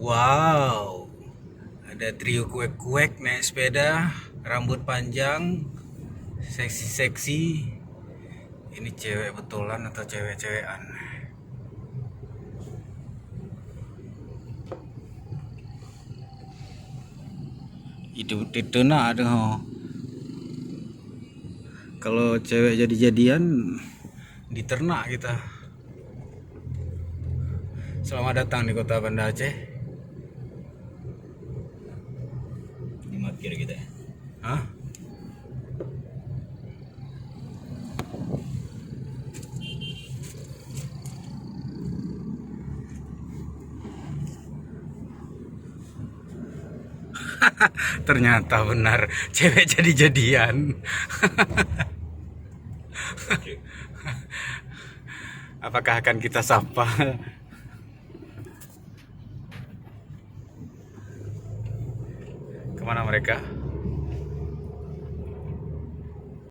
Wow, ada trio kuek-kuek naik sepeda, rambut panjang, seksi-seksi. Ini cewek betulan atau cewek-cewekan? Itu nah ada. Kalau cewek jadi-jadian di ternak kita. Selamat datang di kota Banda Aceh. Ini markir kita ya. Hah? Ternyata benar cewek jadi-jadian. Apakah akan kita sapa? Kemana mereka?